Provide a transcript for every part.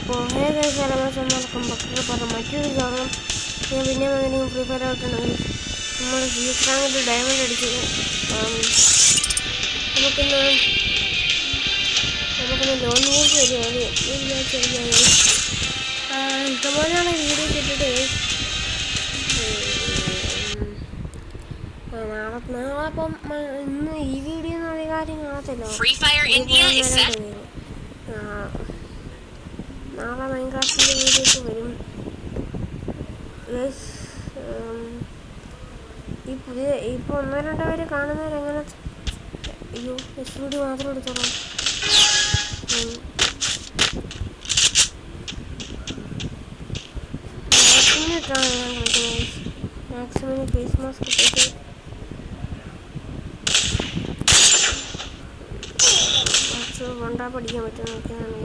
അപ്പോൾ പറഞ്ഞ മറ്റൊരു കാരണം ഞാൻ പിന്നെ വന്നിട്ട് ഫ്രീ ഫയർ ആയിട്ടാണ് നമ്മൾ സീസ് റാങ്കിൻ്റെ ഡയമണ്ട് അടിച്ചത്. നമുക്കിന്ന് ലോൺ യൂസ് വരുവാണ് ഇഷ്ടംപോലെയാണ് വീഡിയോ കിട്ടിട്ട് നാളെ അപ്പം ഇന്ന് ഈ വീഡിയോ ഒന്നും അധികം കാര്യം കാണത്തില്ല. നാളെ മൈൻക്രാഫ്റ്റിൻ്റെ വീഡിയോസ് വരും. ഈ പുതിയ ഇപ്പോൾ 1-2 പേര് കാണുന്നവരെങ്ങനെ അയ്യോ SUD മാത്രം എടുത്തോളാം. മാക്സിമിനിട്ടാണ് ഞാൻ കളിക്കുന്നത്. മാക്സിമിന് ഫേസ് മാസ്ക് ഇട്ടിട്ട് കുറച്ച് കൊണ്ടാ പഠിക്കാൻ പറ്റും നോക്കിയാണ്.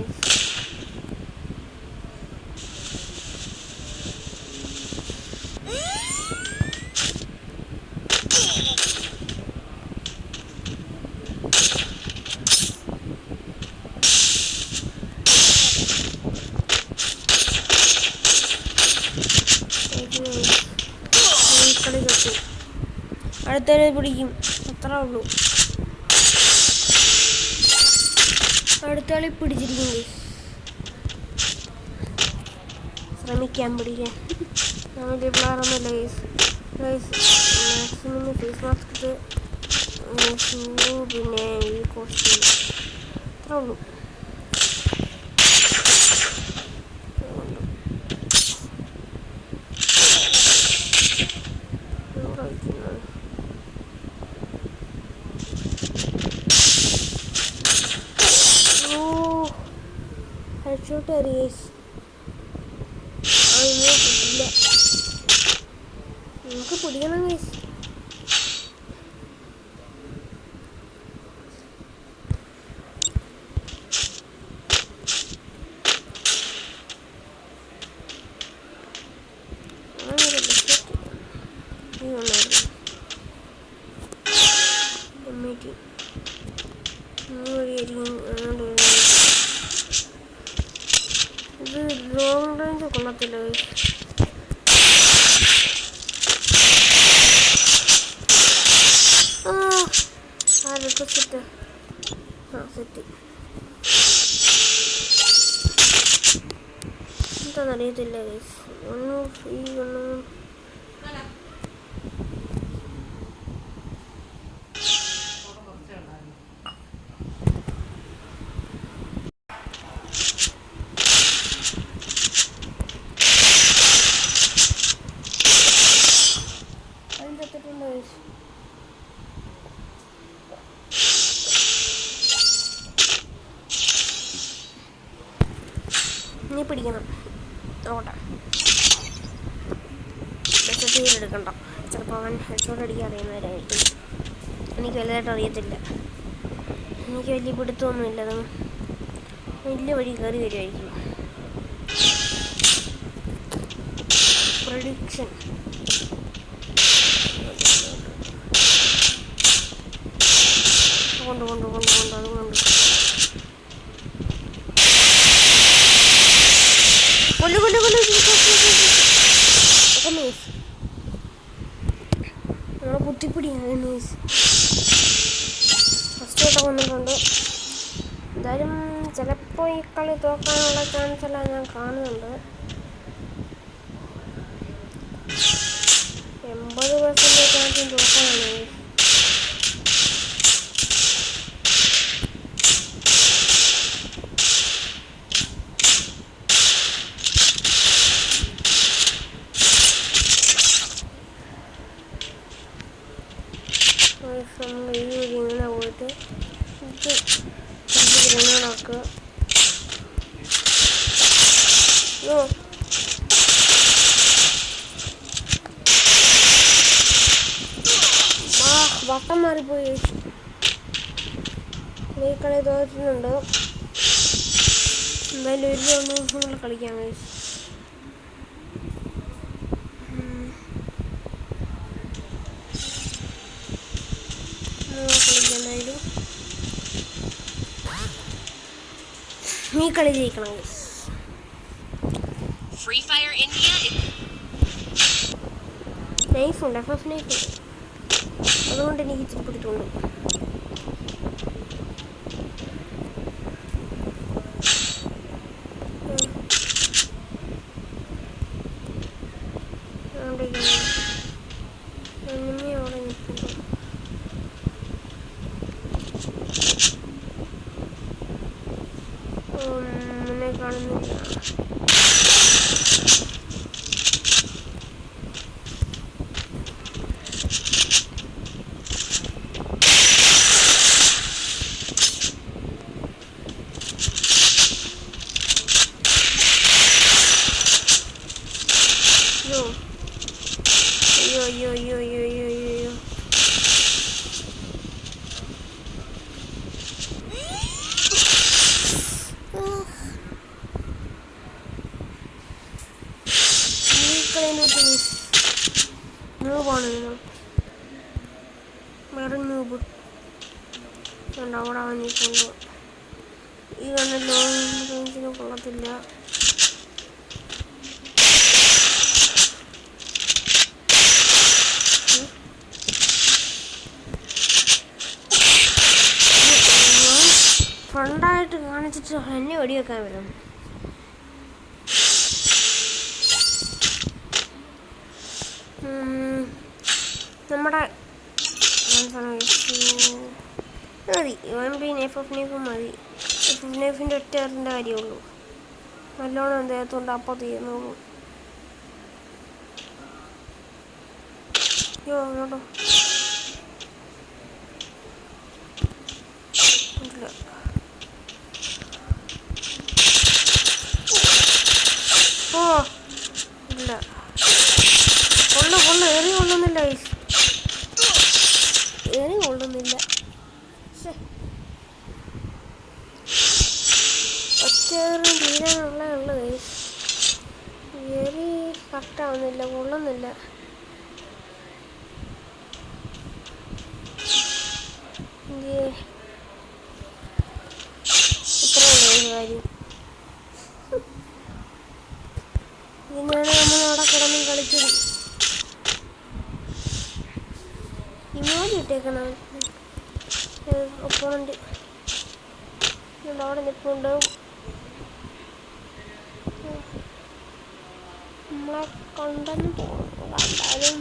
അടുത്തവരെ പിടിക്കും, അത്രേ ഉള്ളൂ. അടുത്ത കളി പിടിച്ചിരിക്കും. ശ്രമിക്കാം പിടിക്കാൻ. വലിയ പിള്ളേരൊന്നുമില്ല മാക്സിമം ഫേസ് മാസ്ക് ഇട്ട് ഷൂ പിന്നെ ഈ കോസ്റ്റ്യൂം അത്രേ ഉള്ളൂ. ഹെഡ്ഷോട്ട് അറിയേസ് അതൊന്നും കിട്ടില്ല. നമുക്ക് പിടിക്കണം ഗൈസ്. ഇത് ലോങ് റേഞ്ച് കൊള്ളത്തില്ല. സെറ്റ് സെറ്റ് എന്താണെന്നറിയത്തില്ല ഗൈസ്. ഒന്നും നീ പിടിക്കണം. നോട്ടെ എടുക്കണ്ട. ചിലപ്പോൾ അവൻ ഹെഡ്ഷോട്ട് അടിക്കാൻ അറിയുന്നവരായിരിക്കും. എനിക്ക് വലുതായിട്ട് അറിയത്തില്ല. എനിക്ക് വലിയ പിടുത്തമൊന്നുമില്ല. അത് വലിയ വഴി കയറി വരുമായിരിക്കും. പ്രഡിക്ഷൻ കൊണ്ട് അതുകൊണ്ട് നമ്മളെ കുത്തിപ്പിടിയാണ് ന്യൂസ്. ഫസ്റ്റ് ആയിട്ട് വന്നിട്ടുണ്ട്. എന്തായാലും ചിലപ്പോൾ ഈ കളി തോക്കാനുള്ള ചാൻസ് എല്ലാം ഞാൻ കാണുന്നുണ്ട്. 80% ചാൻസും തോക്കാനാണ്. നമ്മൾ ഈ വഴി ഇങ്ങനെ പോയിട്ട് ഗ്രനേഡാക്കുക. വട്ടം മാറിപ്പോയി. ഈ കളി തോറ്റുന്നുണ്ട്. എന്തായാലും ഒരു ദിവസം കൂടെ കളിക്കാം. കളിക്കാനായാലും ഈ കളി ജയിക്കണം. Free Fire India. നൈഫുണ്ട്, FF നൈഫുണ്ട്. അതുകൊണ്ട് എനിക്ക് ഇച്ചിരി പിടിച്ചുകൊണ്ട് മുന്നേ കാണുന്നില്ല. അയ്യോ. ൂബാണ് നിങ്ങൾ, വേറെ ന്യൂബ് അവിടെ വന്നിട്ടുണ്ട്. ഈ കണ്ണ് ലോങ് റേഞ്ചിന് കൊള്ളത്തില്ല. ഫ്രണ്ടായിട്ട് കാണിച്ചിട്ട് എന്നെ വെടിവെക്കാൻ വരും. നമ്മുടെ മതി FF നൈഫും മതി. FF നൈഫിൻ്റെ ഒറ്റ കാര്യമുള്ളൂ. നല്ലോണം അദ്ദേഹത്തോണ്ട് അപ്പോൾ തീർന്നോളൂ. കേട്ടോ ഇല്ല. ഓ ഇല്ല, എറി കൊള്ളുന്നില്ല. ഒറ്റേറും തീരാനുള്ള എറി കറക്റ്റാവുന്നില്ല, കൊള്ളുന്നില്ല. ഇത്രയുള്ള കാര്യം. ഇതിനാണ് നമ്മളവിടെ കിടന്നും കളിച്ചത്. ഇമോജി ഇട്ടേക്കണം. ഒപ്പോണന്റ് അവിടെ നിൽപ്പുണ്ട്. നമ്മളെ കണ്ടെന്ന് തോന്നുന്നു. കണ്ടാലും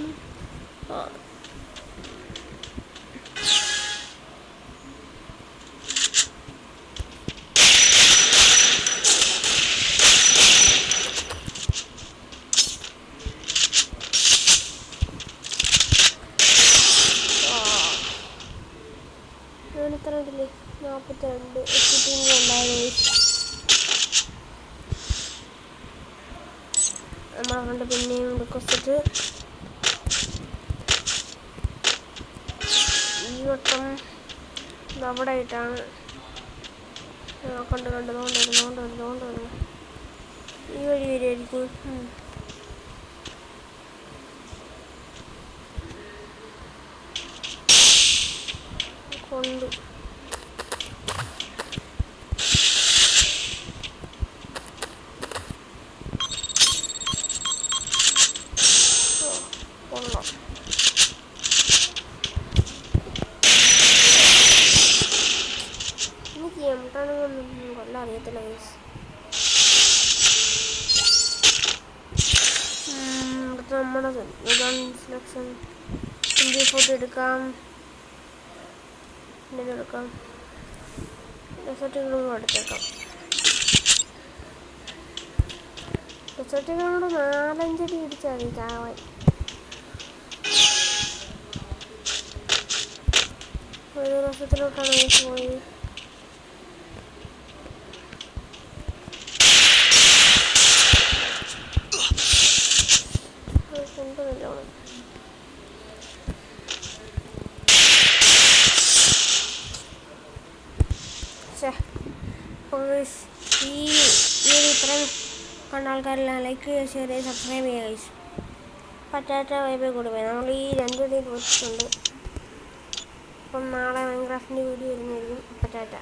എത്ര ഉണ്ടല്ലേ? 42 ഉണ്ടായത്. നമ്മളെ കൊണ്ട് പിന്നെയും റിക്വസ്റ്റ്. ഈ വട്ടം അവിടെ ആയിട്ടാണ്. കണ്ടുകൊണ്ടിരുന്നു. ഈ വഴി വരുമായിരിക്കും. കൊണ്ട് കൊള്ളാം. എനിക്ക് എംടാണെന്നൊന്നും കൊള്ളാൻ അറിയത്തില്ല. നമ്മുടെ സെലക്ഷൻ ഇന്ത്യ ഫോട്ടോ എടുക്കാം. എടുക്കാം. ഡെസേർട്ടുകളും എടുത്തേക്കാം. ഡെസേർട്ടുകളോട് 4-5 അടി ഇടിച്ചാൽ മതി ചാവാൻ. ഒരു വർഷത്തിലോട്ടാണ് പോയി. കൊണ്ടുവല്ലോണം. ഈ ഇത്രയും കണ്ട ആൾക്കാരെല്ലാം ലൈക്ക് ചെയ്യുക, ഷെയർ ചെയ്യുക, സബ്സ്ക്രൈബ് ചെയ്യുക ഗൈസ്. പറ്റാറ്റ വൈബേ കൂടി പോയി. നമ്മൾ ഈ 2 ഡേ തോറ്റിട്ടുണ്ട്. അപ്പം നാളെ മൈൻക്രാഫ്റ്റിൻ്റെ വീഡിയോ വരുന്നതായിരിക്കും. പറ്റാറ്റ.